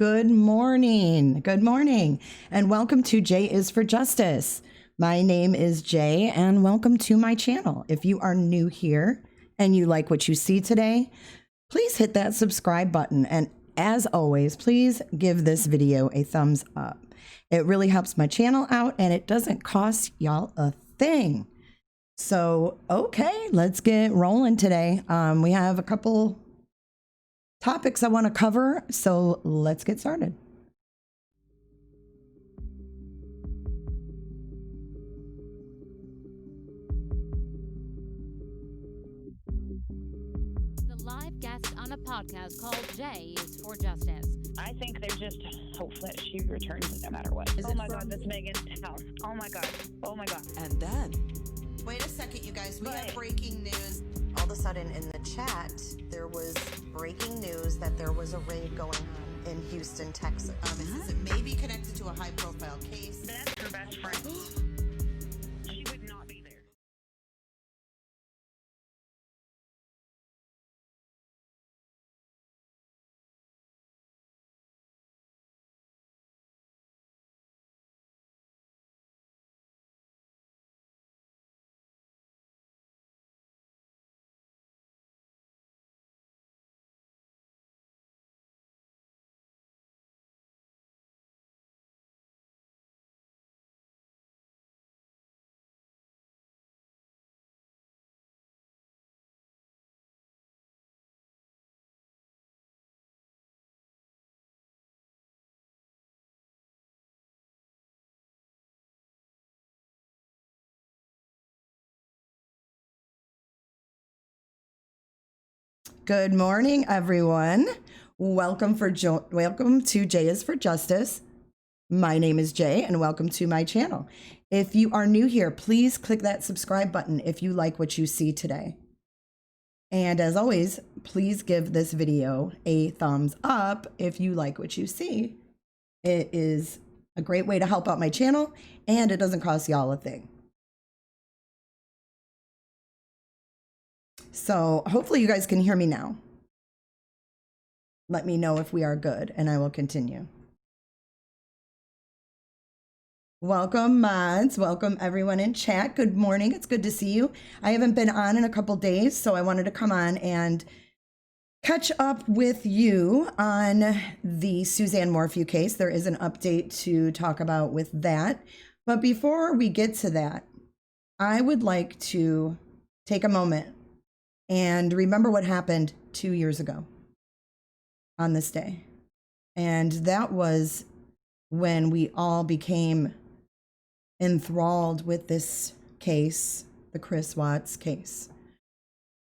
Good morning. Good morning. And welcome to J is for Justice. My name is Jay and welcome to my channel. If you are new here and you like what you see today, please hit that subscribe button. And as always, please give this video a thumbs up. It really helps my channel out and it doesn't cost y'all a thing. So, okay, let's get rolling today. We have a couple topics I want to cover, so let's get started. The live guest on a podcast called J is for Justice. I think there's just hope that she returns no matter what. Oh my God, that's Megan's house. Oh my God. Oh my God. And then, wait a second, you guys, we have breaking news. All of a sudden in the chat, there was breaking news that there was a raid going on in Houston, Texas. It may be connected to a high-profile case. That's her best friend. She would not be there. Good morning, everyone. Welcome to J is for Justice. My name is Jay, and welcome to my channel. If you are new here, please click that subscribe button if you like what you see today. And as always, please give this video a thumbs up if you like what you see. It is a great way to help out my channel, and it doesn't cost y'all a thing. So hopefully you guys can hear me now. Let me know if we are good, and I will continue. Welcome, mods. Welcome, everyone in chat. Good morning. It's good to see you. I haven't been on in a couple days, so I wanted to come on and catch up with you on the Suzanne Morphew case. There is an update to talk about with that. But before we get to that, I would like to take a moment and remember what happened 2 years ago on this day. And that was when we all became enthralled with this case, the Chris Watts case.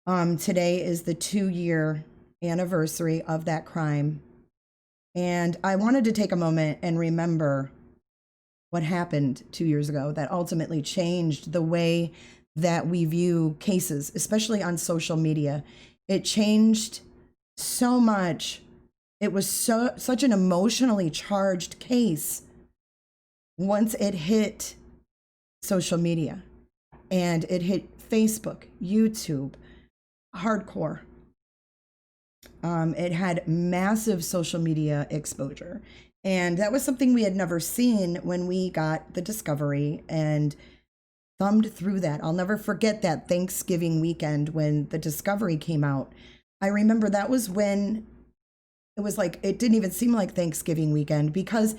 Today is the 2-year anniversary of that crime. And I wanted to take a moment and remember what happened 2 years ago that ultimately changed the way that we view cases, especially on social media. It changed so much. It was such an emotionally charged case once it hit social media, and it hit Facebook, YouTube, hardcore. It had massive social media exposure, and that was something we had never seen when we got the discovery and thumbed through that. I'll never forget that Thanksgiving weekend when the discovery came out. I remember that was when it was like, it didn't even seem like Thanksgiving weekend because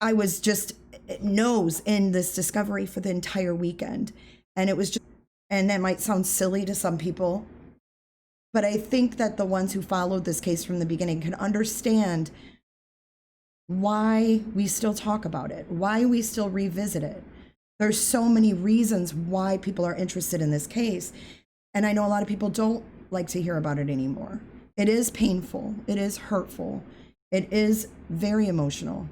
I was just nose in this discovery for the entire weekend. And it was just, and that might sound silly to some people, but I think that the ones who followed this case from the beginning can understand why we still talk about it, why we still revisit it. There's so many reasons why people are interested in this case. And I know a lot of people don't like to hear about it anymore. It is painful. It is hurtful. It is very emotional.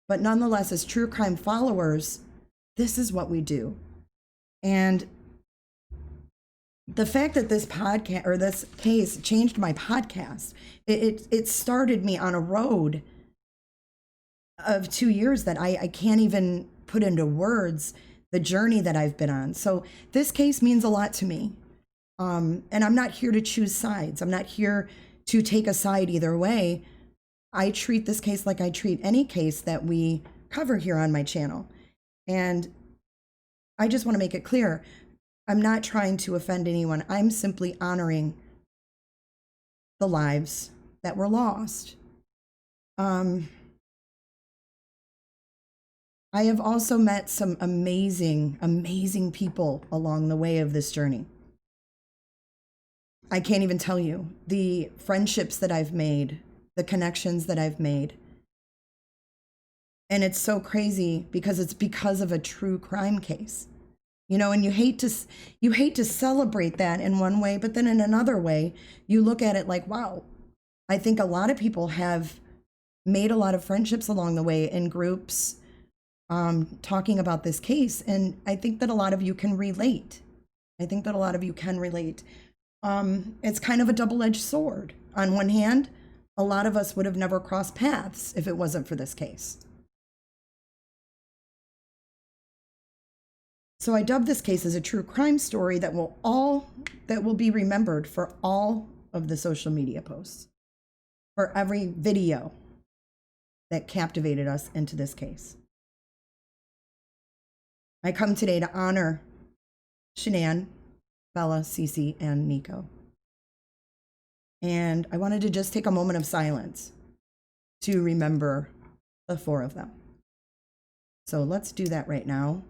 But nonetheless, as true crime followers, this is what we do. And the fact that this podcast or this case changed my podcast, it started me on a road of 2 years that I can't even put into words the journey that I've been on. So this case means a lot to me. And I'm not here to choose sides. I'm not here to take a side either way. I treat this case like I treat any case that we cover here on my channel. And I just want to make it clear, I'm not trying to offend anyone. I'm simply honoring the lives that were lost. I have also met some amazing, amazing people along the way of this journey. I can't even tell you the friendships that I've made, the connections that I've made. And it's so crazy because it's because of a true crime case. You know, and you hate to celebrate that in one way, but then in another way, you look at it like, wow, I think a lot of people have made a lot of friendships along the way in groups, talking about this case. And I think that a lot of you can relate. It's kind of a double-edged sword. On one hand, a lot of us would have never crossed paths if it wasn't for this case. So I dubbed this case as a true crime story that will be remembered for all of the social media posts, for every video that captivated us into this case. I come today to honor Shanann, Bella, Cece, and Nico. And I wanted to just take a moment of silence to remember the four of them. So let's do that right now,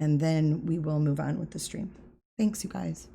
and then we will move on with the stream. Thanks, you guys.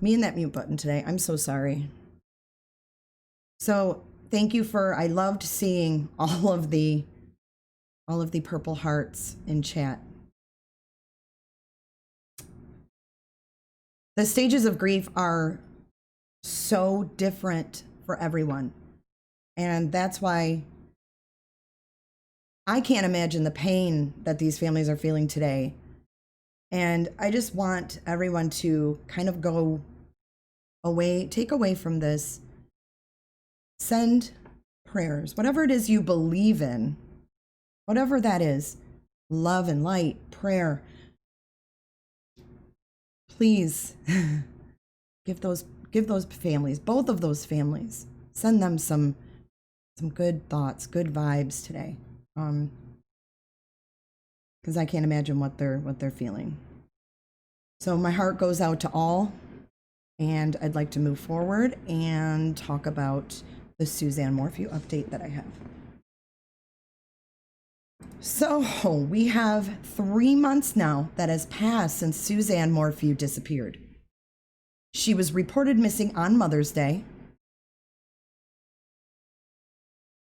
Me and that mute button today. I'm so sorry. So thank you I loved seeing all of the purple hearts in chat. The stages of grief are so different for everyone. And that's why I can't imagine the pain that these families are feeling today. And I just want everyone to kind of go away, take away from this, send prayers, whatever it is you believe in, whatever that is, love and light, prayer. Please give those families, both of those families, send them some some good thoughts, good vibes today. Because I can't imagine what they're feeling. So my heart goes out to all, and I'd like to move forward and talk about the Suzanne Morphew update that I have. So we have 3 months now that has passed since Suzanne Morphew disappeared. She was reported missing on Mother's Day.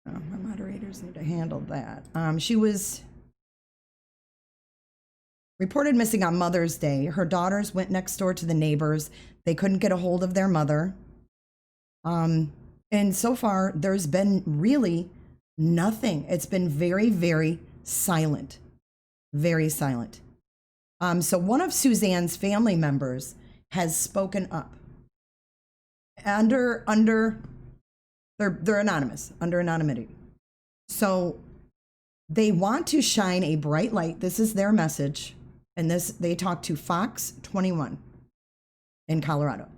Oh, my moderators need to handle that. She was reported missing on Mother's Day. Her daughters went next door to the neighbors. They couldn't get a hold of their mother. And so far, there's been really nothing. It's been very, very silent. Very silent. So one of Suzanne's family members has spoken up. They're anonymous, under anonymity. So they want to shine a bright light. This is their message. And they talked to Fox 21 in Colorado.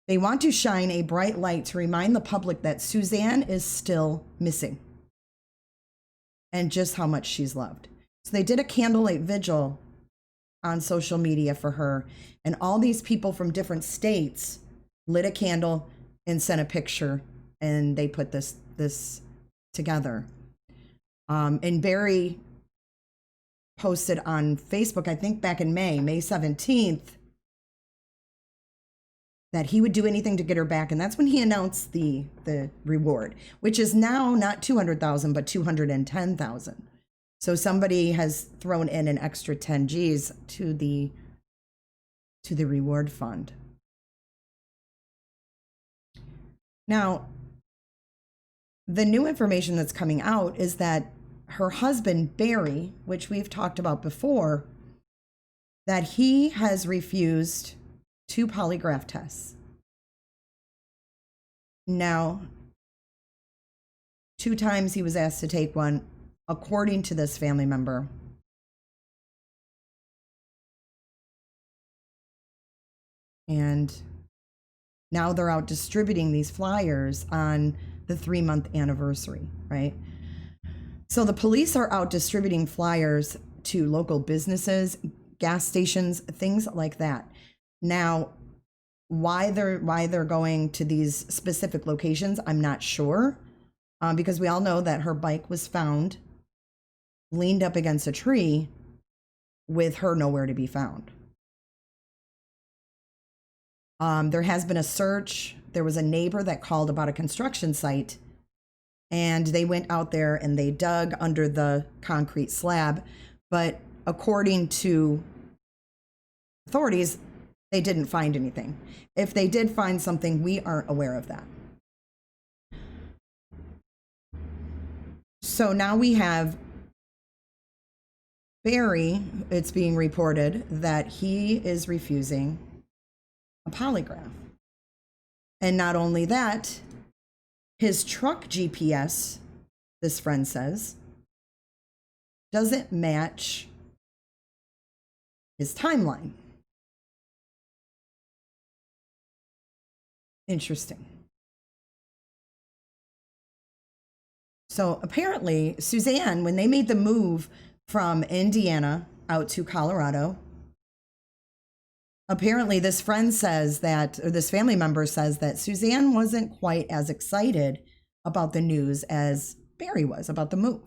They want to shine a bright light to remind the public that Suzanne is still missing and just how much she's loved. So they did a candlelight vigil on social media for her, and all these people from different states lit a candle and sent a picture, and they put this together. And Barry posted on Facebook, I think back in May 17th, that he would do anything to get her back. And that's when he announced the reward, which is now not 200,000, but 210,000. So somebody has thrown in an extra 10 G's to the reward fund. Now, the new information that's coming out is that her husband, Barry, which we've talked about before, that he has refused 2 polygraph tests. Now, 2 times he was asked to take one, according to this family member. And now they're out distributing these flyers on the 3-month anniversary, right? So the police are out distributing flyers to local businesses, gas stations, things like that. Now, why they're going to these specific locations, I'm not sure, because we all know that her bike was found leaned up against a tree with her nowhere to be found. There has been a search. There was a neighbor that called about a construction site, and they went out there and they dug under the concrete slab. But according to authorities, they didn't find anything. If they did find something, we aren't aware of that. So now we have Barry. It's being reported that he is refusing a polygraph. And not only that, his truck GPS, this friend says, doesn't match his timeline. Interesting. So apparently, Suzanne, when they made the move from Indiana out to Colorado, apparently this friend says that, or this family member says that Suzanne wasn't quite as excited about the news as Barry was about the move.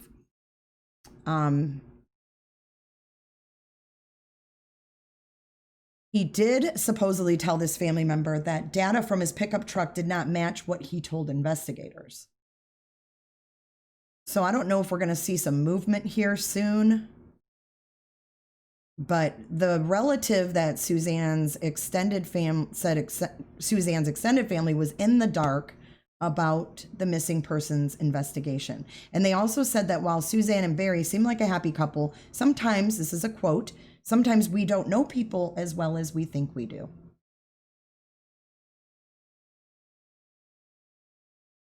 He did supposedly tell this family member that data from his pickup truck did not match what he told investigators. So I don't know if we're going to see some movement here soon. But the relative that Suzanne's extended family said Suzanne's extended family was in the dark about the missing persons investigation. And they also said that while Suzanne and Barry seem like a happy couple, sometimes, this is a quote, sometimes we don't know people as well as we think we do.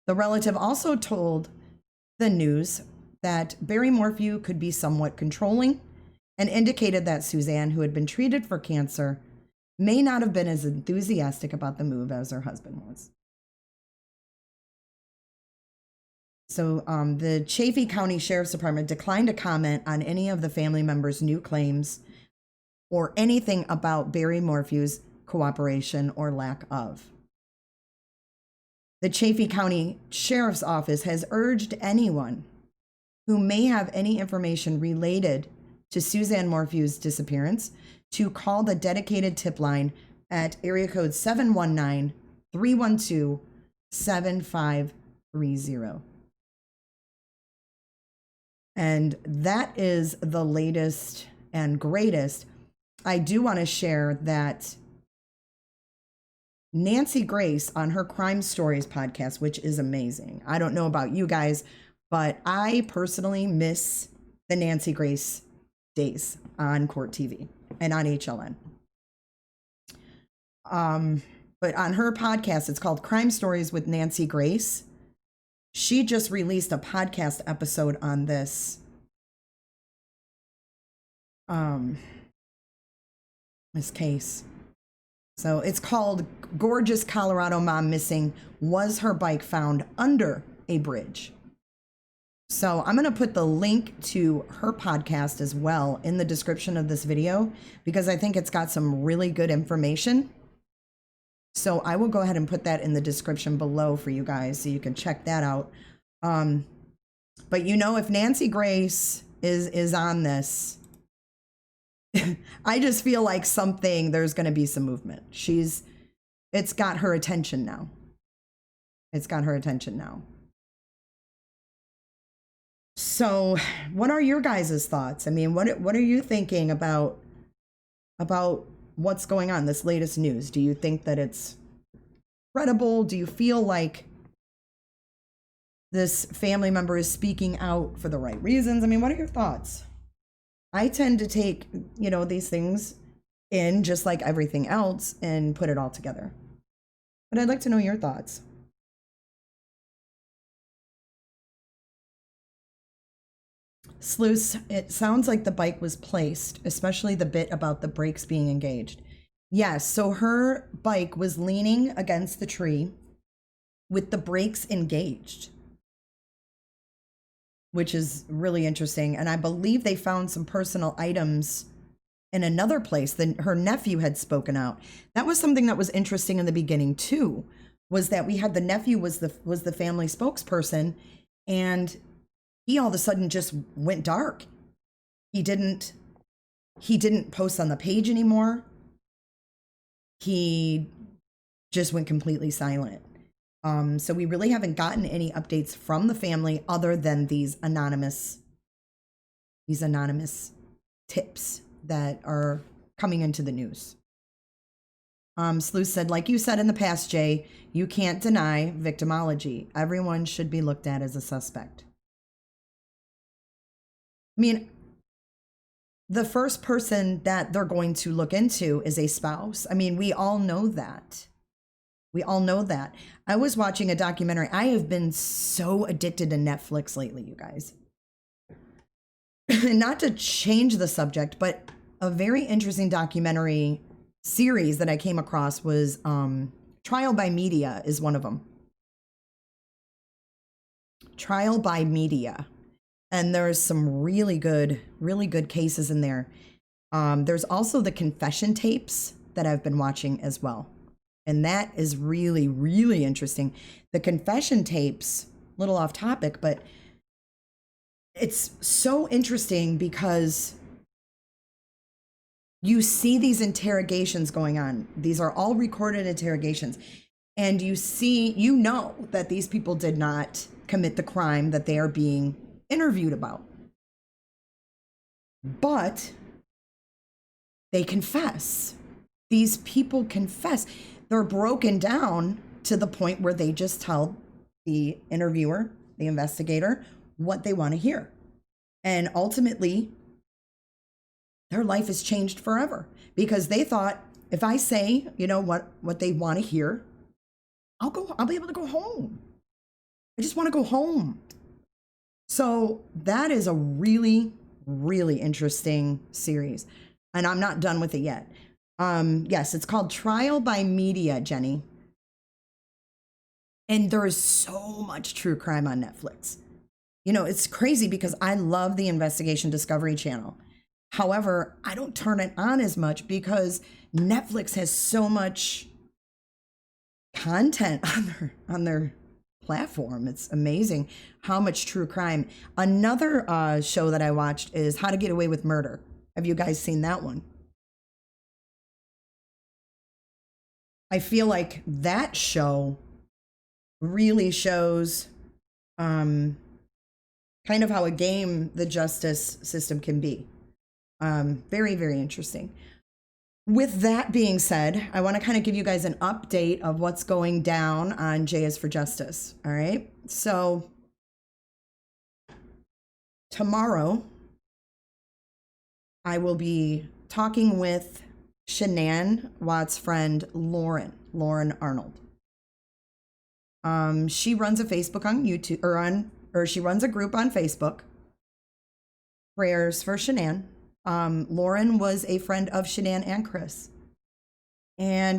The relative also told the news that Barry Morphew could be somewhat controlling, and indicated that Suzanne, who had been treated for cancer, may not have been as enthusiastic about the move as her husband was. So the Chaffee County Sheriff's Department declined to comment on any of the family members' new claims or anything about Barry Morphew's cooperation or lack of. The Chaffee County Sheriff's Office has urged anyone who may have any information related to Suzanne Morphew's disappearance to call the dedicated tip line at area code 719-312-7530. And that is the latest and greatest. I do want to share that Nancy Grace on her Crime Stories podcast, which is amazing. I don't know about you guys, but I personally miss the Nancy Grace days on Court TV and on HLN. But on her podcast, it's called Crime Stories with Nancy Grace. She just released a podcast episode on this. This case. So it's called Gorgeous Colorado Mom Missing. Was her bike found under a bridge? So I'm going to put the link to her podcast as well in the description of this video because I think it's got some really good information. So I will go ahead and put that in the description below for you guys so you can check that out. But you know, if Nancy Grace is on this, I just feel like there's going to be some movement. It's got her attention now. It's got her attention now. So what are your guys' thoughts? I mean, what are you thinking about what's going on, this latest news? Do you think that it's credible? Do you feel like this family member is speaking out for the right reasons? I mean, what are your thoughts? I tend to take, these things in just like everything else and put it all together. But I'd like to know your thoughts. Sleuths, it sounds like the bike was placed, especially the bit about the brakes being engaged. Yes, so her bike was leaning against the tree with the brakes engaged, which is really interesting. And I believe they found some personal items in another place that her nephew had spoken out. That was something that was interesting in the beginning too, was that we had the nephew was the family spokesperson, and he all of a sudden just went dark. He didn't post on the page anymore. He just went completely silent. So we really haven't gotten any updates from the family other than these anonymous tips that are coming into the news. Sleuth said, like you said in the past, Jay, you can't deny victimology. Everyone should be looked at as a suspect. I mean, the first person that they're going to look into is a spouse. I mean, we all know that. We all know that. I was watching a documentary. I have been so addicted to Netflix lately, you guys. Not to change the subject, but a very interesting documentary series that I came across was Trial by Media is one of them. Trial by Media. And there's some really good cases in there. There's also the confession tapes that I've been watching as well. And that is really, really interesting. The confession tapes, a little off topic, but it's so interesting because you see these interrogations going on. These are all recorded interrogations. And you know that these people did not commit the crime that they are being interviewed about. But they confess. These people confess. They're broken down to the point where they just tell the interviewer, the investigator, what they want to hear. And ultimately, their life has changed forever because they thought, if I say, what they want to hear, I'll be able to go home. I just want to go home. So that is a really, really interesting series. And I'm not done with it yet. Yes, it's called Trial by Media, Jenny. And there is so much true crime on Netflix. You know, it's crazy because I love the Investigation Discovery Channel. However, I don't turn it on as much because Netflix has so much content on their platform. It's amazing how much true crime. Another show that I watched is How to Get Away with Murder. Have you guys seen that one? I feel like that show really shows kind of how a game the justice system can be. Very, very interesting. With that being said, I want to kind of give you guys an update of what's going down on J is for Justice. All right. So tomorrow, I will be talking with Shanann Watt's friend, Lauren Arnold. She runs a Facebook on YouTube or she runs a group on Facebook. Prayers for Shanann. Lauren was a friend of Shanann and Chris. And